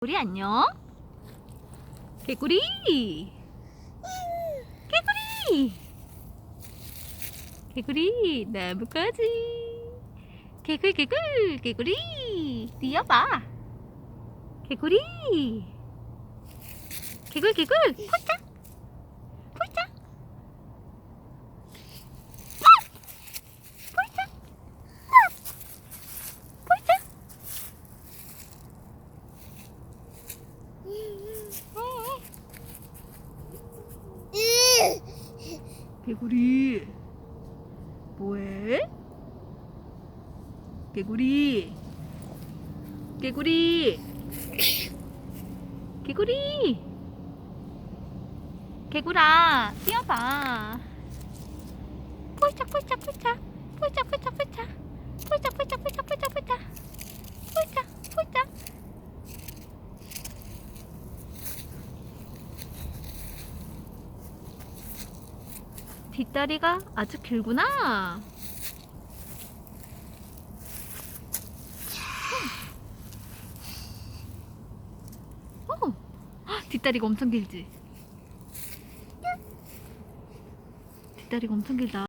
우리 안녕. 개구리. 개구리. 개구리 나뭇가지. 개굴 개구리 뛰어봐. 개구리. 개굴 포착 포착 포착 포착. 개구리 뭐해? 개구리 개구리 개구리 개구라 뛰어봐. 포착 포착 포착 포착 포착 포착 포착 포착 포착 포착 포착 포착 포착. 뒷다리가 아주 길구나. 뒷다리가 엄청 길지? 뒷다리가 엄청 길다.